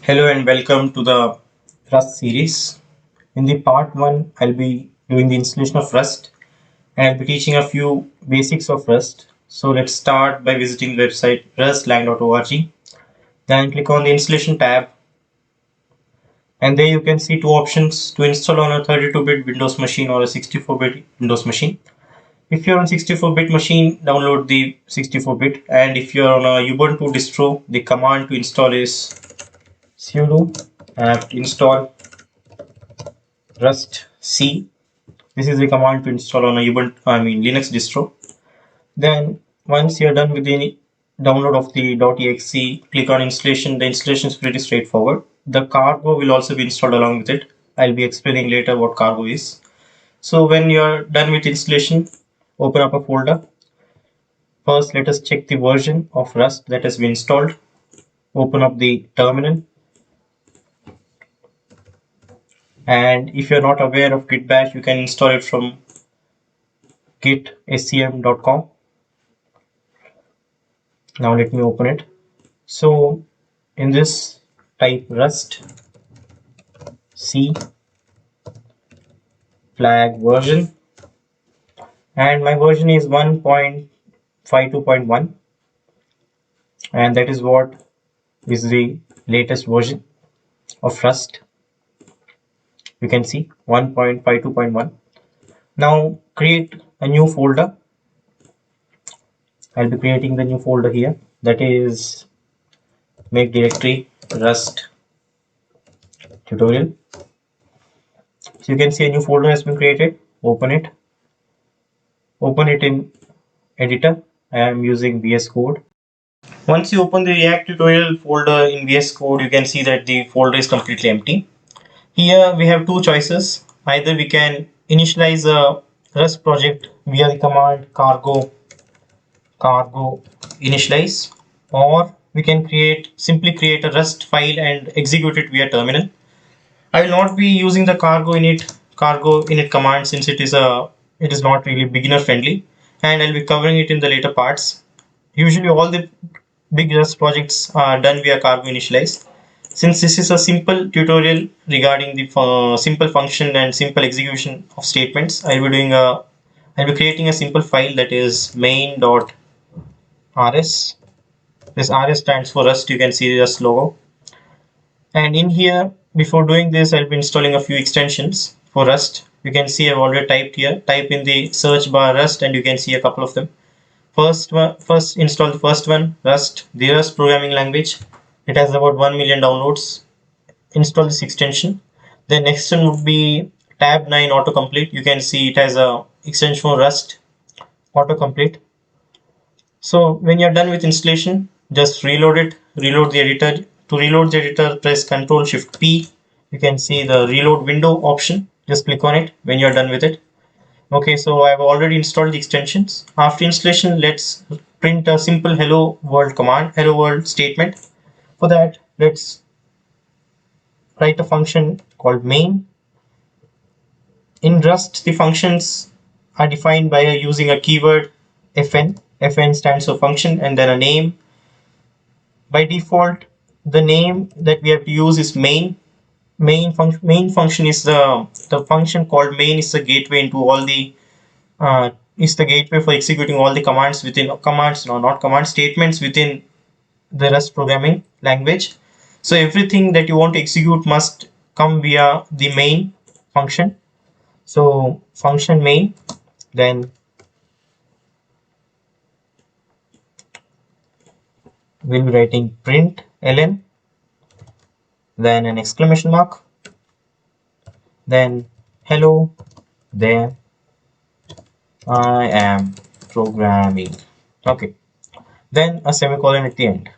Hello and welcome to the Rust series. In the part 1, I'll be doing the installation of Rust and I'll be teaching a few basics of Rust. So let's start by visiting the website rustlang.org. Then click on the installation tab and there you can see two options to install on a 32-bit Windows machine or a 64-bit Windows machine. If you're on 64-bit machine, download the 64-bit, and if you're on a Ubuntu distro, the command to install is sudo apt install rust c. This is the command to install on a Linux distro. Then once you're done with the download of the .exe, click on installation. The installation is pretty straightforward. The cargo will also be installed along with it. I'll be explaining later what cargo is. So when you're done with installation, open up a folder. First, let us check the version of Rust that has been installed. Open up the terminal. And if you're not aware of Git Bash, you can install it from gitscm.com. Now let me open it. So in this, type rust c flag version, and my version is 1.52.1, and that is what is the latest version of Rust. You can see 1.52.1. Now create a new folder. I'll be creating the new folder here, that is make directory rust tutorial. So you can see a new folder has been created. Open it in editor. I am using VS Code. Once you open the React tutorial folder in VS Code, you can see that the folder is completely empty. Here we have two choices. Either we can initialize a Rust project via the command cargo initialize, or we can simply create a Rust file and execute it via terminal. I will not be using the cargo init command since it is not really beginner friendly, and I'll be covering it in the later parts. Usually all the big Rust projects are done via cargo initialize. Since this is a simple tutorial regarding the simple function and simple execution of statements, I'll be creating a simple file, that is main.rs. This RS stands for Rust. You can see the Rust logo. And in here, before doing this, I'll be installing a few extensions for Rust. You can see I've already typed here. Type in the search bar Rust and you can see a couple of them. First install the first one, Rust, the Rust programming language. It has about 1 million downloads. Install this extension. The next one would be tab 9 autocomplete. You can see it has a extension for Rust autocomplete. So when you're done with installation, just reload it, reload the editor. To reload the editor, press Ctrl Shift P. You can see the reload window option. Just click on it when you're done with it. Okay, so I've already installed the extensions. After installation, let's print a simple hello world command, hello world statement. For that, let's write a function called main. In Rust, the functions are defined by using a keyword fn. Fn stands for function and then a name. By default, the name that we have to use is main. Main function is the function called main is the gateway into all the is the gateway for executing all the statements within the Rust programming language. So everything that you want to execute must come via the main function. So function main, then we'll be writing print ln, then an exclamation mark, then hello, then I am programming. Okay, then a semicolon at the end.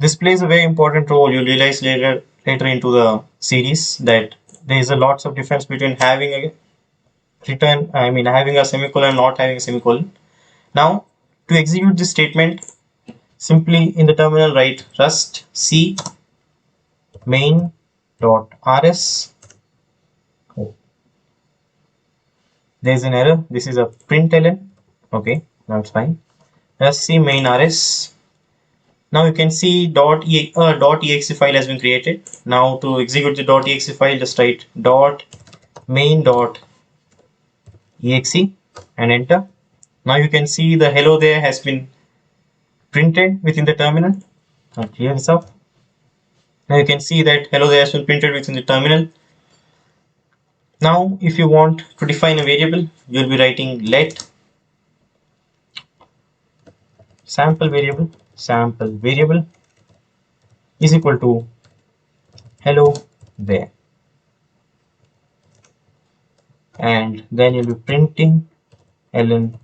This plays a very important role. You'll realize later into the series that there is a lots of difference between having a having a semicolon and not having a semicolon. Now to execute this statement, simply in the terminal write rust c main.rs. Oh, there's an error. This is a println. Okay, now it's fine. Rust c main rs. Now you can see .exe file has been created. Now to execute the .exe file, just write .main.exe and enter. Now you can see the hello there has been printed within the terminal. I'll clear this up. Now you can see that hello there has been printed within the terminal. Now if you want to define a variable, you'll be writing let sample variable is equal to hello there, and then you'll be printing ln.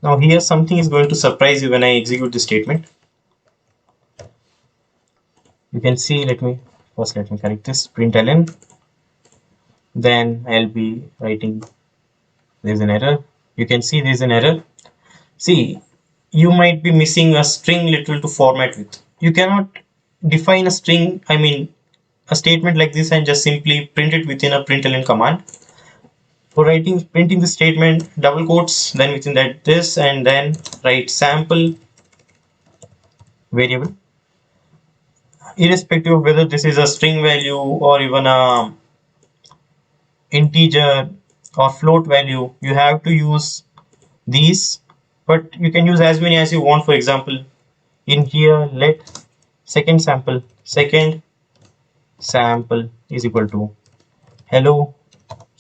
Now here something is going to surprise you when I execute this statement. You can see, let me correct this, print ln, then I'll be writing there's an error. You can see there's an error. See, you might be missing a string literal to format with. You cannot define a string, I mean a statement like this, and just simply print it within a println command. For printing the statement, double quotes, then within that this, and then write sample variable. Irrespective of whether this is a string value or even a integer or float value, you have to use these, but you can use as many as you want. For example, in here let second sample is equal to hello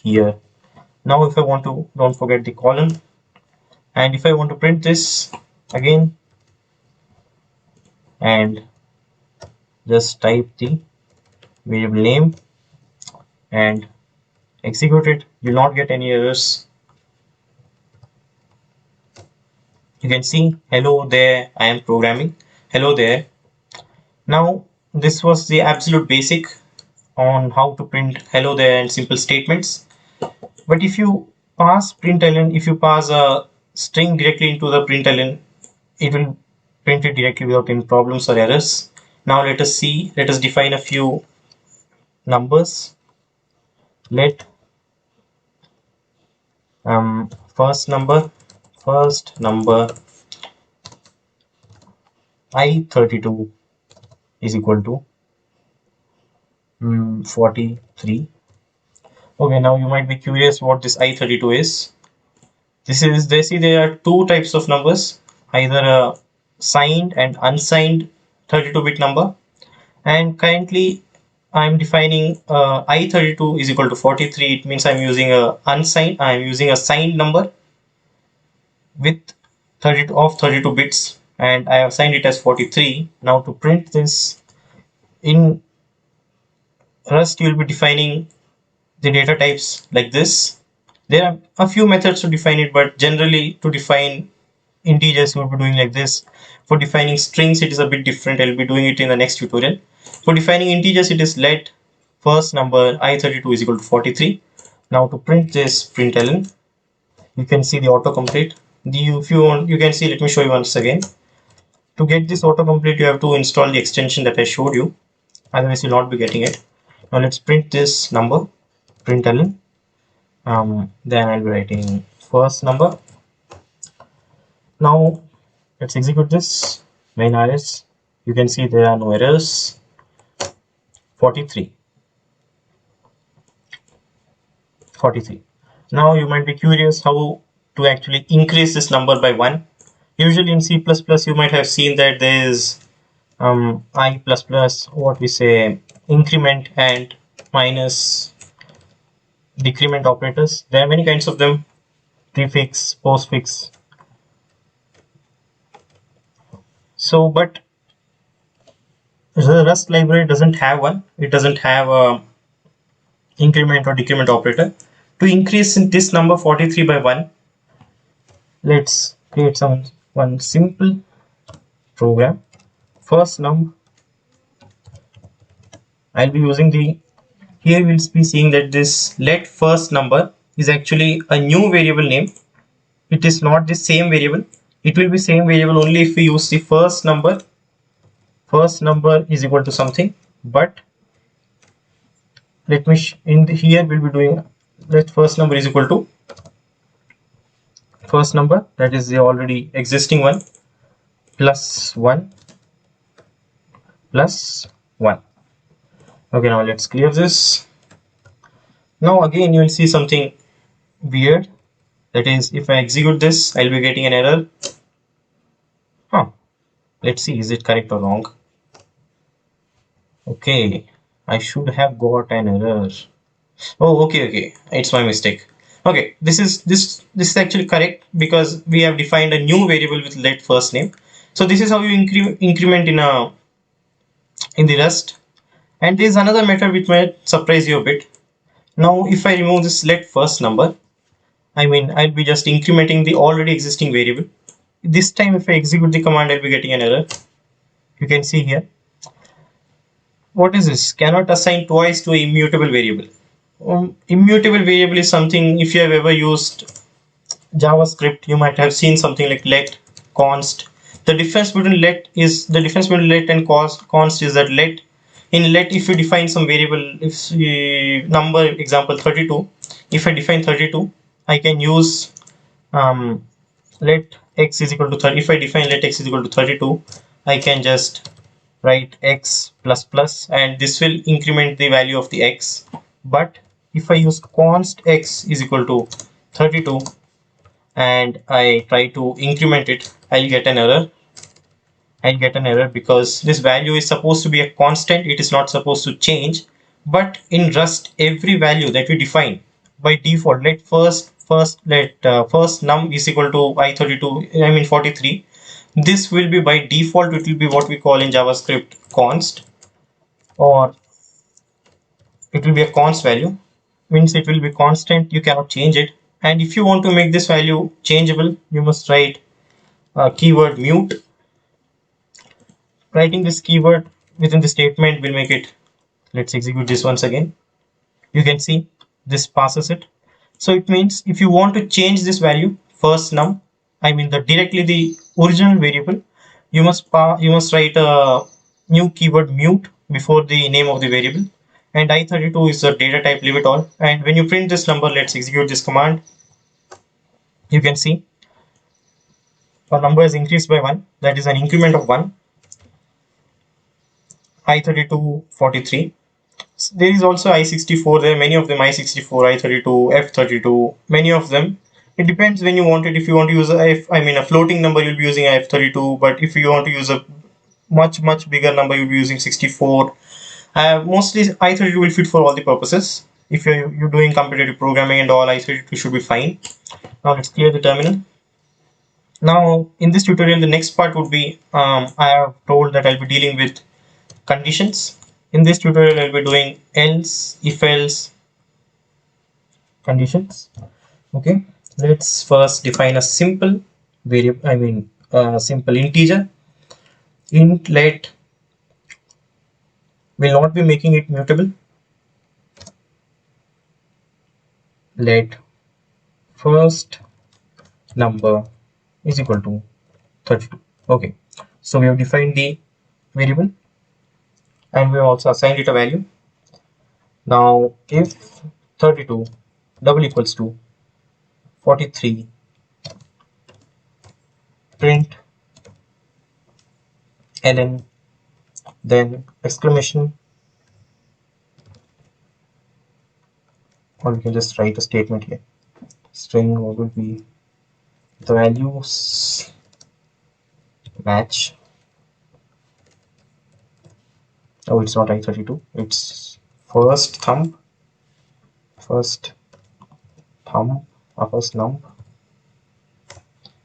here. Now if I want to, don't forget the colon, and if I want to print this again and just type the variable name and execute it, you'll not get any errors. You can see hello there, I am programming hello there. Now this was the absolute basic on how to print hello there and simple statements. But if you pass println, if you pass a string directly into the println, it will print it directly without any problems or errors. Now let us define a few numbers. Let first number i32 is equal to 43. Okay, now you might be curious what this i32 is. There are two types of numbers, either a signed and unsigned 32-bit number, and currently I'm defining i32 is equal to 43. It means I'm using a signed number with 32 bits, and I have assigned it as 43. Now to print this in Rust, you'll be defining the data types like this. There are a few methods to define it, but generally to define integers you'll be doing like this. For defining strings it is a bit different. I'll be doing it in the next tutorial. For defining integers it is let first number i32 is equal to 43. Now to print this, println, you can see the autocomplete. If you want, you can see, let me show you once again. To get this autocomplete you have to install the extension that I showed you, otherwise you'll not be getting it. Now let's print this number, println, then I'll be writing first number. Now let's execute this main rs. You can see there are no errors. 43. Now you might be curious how to actually increase this number by 1. Usually in C++ you might have seen that there is I++, what we say, increment and minus decrement operators. There are many kinds of them, prefix, postfix. So but the Rust library doesn't have one. It doesn't have a increment or decrement operator. To increase this number 43 by 1, let's create one simple program. First num, I'll be using here we'll be seeing that this let first number is actually a new variable name. It is not the same variable. It will be same variable only if we use the first number. First number is equal to something, but let me here we'll be doing let first number is equal to first number, that is the already existing one, plus 1 plus 1. Okay, now let's clear this. Now again you will see something weird, that is if I execute this I'll be getting an error. Let's see, is it correct or wrong? Okay, I should have got an error. Oh, okay, it's my mistake. Okay, this is actually correct because we have defined a new variable with let first name. So this is how you increment in the Rust. And there is another method which might surprise you a bit. Now if I remove this let first number, I mean I'll be just incrementing the already existing variable. This time if I execute the command, I'll be getting an error. You can see here. What is this? Cannot assign twice to a immutable variable. Immutable variable is something, if you have ever used JavaScript, you might have seen something like let, const. The difference between let and const is that let, if you define some variable, if number example 32, if I define 32, I can use let x is equal to 30. If I define let x is equal to 32, I can just write x plus plus, and this will increment the value of the x. But if I use const x is equal to 32 and I try to increment it, I'll get an error because this value is supposed to be a constant. It is not supposed to change. But in Rust, every value that we define by default, let first num is equal to I 43. This will be by default, it will be what we call in JavaScript const, or it will be a const value, means it will be constant, you cannot change it. And if you want to make this value changeable, you must write keyword mute. Writing this keyword within the statement will make it. Let's execute this once again. You can see this passes it. So it means if you want to change this value first num, I mean directly the original variable, you must write a new keyword mute before the name of the variable, and I32 is the data type, leave it all. And when you print this number, let's execute this command. You can see our number is increased by 1, that is an increment of 1. I32 43. There is also I64, there are many of them, I64, I32, F32, many of them. It depends when you want it. If you want to use a floating number, you'll be using F32, but if you want to use a much bigger number, you'll be using 64. Mostly I32 will fit for all the purposes. If you're doing competitive programming and all, I32 should be fine. Now let's clear the terminal. Now in this tutorial, the next part would be I have told that I'll be dealing with conditions. In this tutorial, I'll be doing else, if else conditions. Okay, let's first define a simple variable, simple integer. Int let will not be making it mutable. Let first number is equal to 32. Okay, so we have defined the variable and we have also assigned it a value. Now if 32 double equals to 43, print ln, then exclamation, or we can just write a statement here, string, what would be the values match. Oh, it's not I32, it's first num,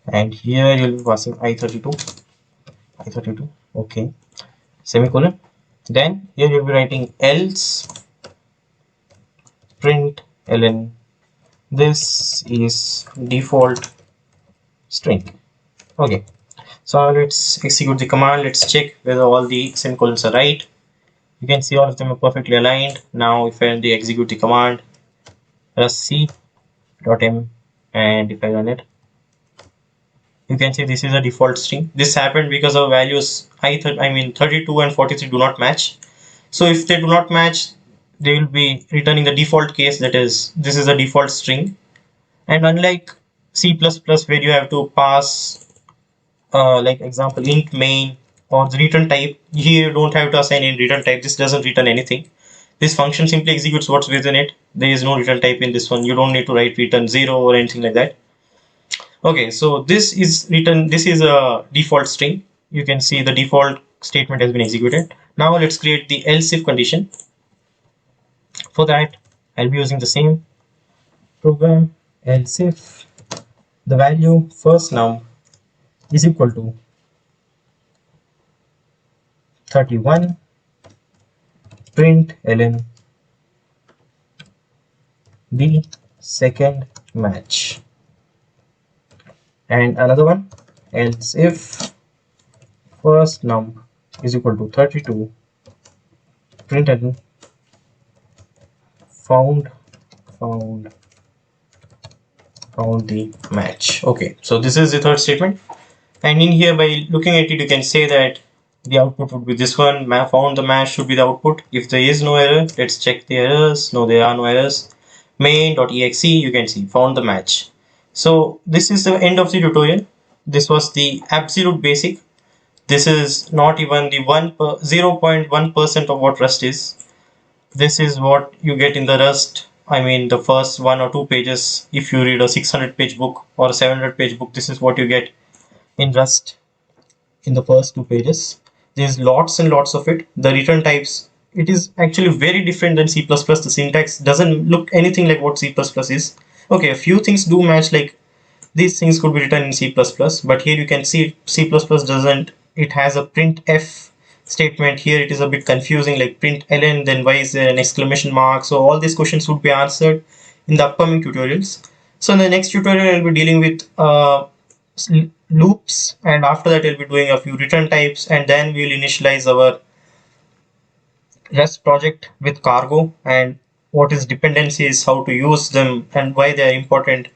and here you'll be passing I32. Okay, semicolon. Then here you'll be writing else print ln, this is default string. Okay, so let's execute the command. Let's check whether all the semicolons are right. You can see all of them are perfectly aligned. Now if I execute the command rustc.m, and if I run it, you can see this is a default string. This happened because our values 32 and 43 do not match. So if they do not match, they will be returning the default case, that is this is a default string. And unlike C++ where you have to pass like example int main or the return type. Here you don't have to assign any return type. This doesn't return anything. This function simply executes what's within it. There is no return type in this one. You don't need to write return 0 or anything like that. Okay, so this is written, this is a default string. You can see the default statement has been executed. Now let's create the else if condition. For that, I'll be using the same program. Else if the value first num is equal to 31, print ln the second match. And another one, else if first num is equal to 32, print ln found the match. Okay, so this is the third statement, and in here by looking at it you can say that the output would be this one. Found the match should be the output. If there is no error, let's check the errors. No, there are no errors. Main.exe, you can see found the match. So this is the end of the tutorial. This was the absolute basic. This is not even the 0.1% of what Rust is. This is what you get in the Rust. I mean the first 1 or 2 pages. If you read a 600-page book or a 700-page book, this is what you get in Rust in the first 2 pages. There's lots and lots of it. The return types, it is actually very different than C++. The syntax doesn't look anything like what C++ is. Okay, a few things do match, like these things could be written in C++, but here you can see C++ doesn't. It has a printf statement. Here it is a bit confusing, like print ln, then why is there an exclamation mark? So all these questions would be answered in the upcoming tutorials. So in the next tutorial I'll be dealing with loops, and after that I'll be doing a few return types, and then we'll initialize our Rust project with cargo and what is dependencies, how to use them, and why they are important.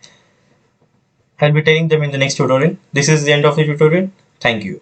I'll be telling them in the next tutorial. This is the end of the tutorial. Thank you.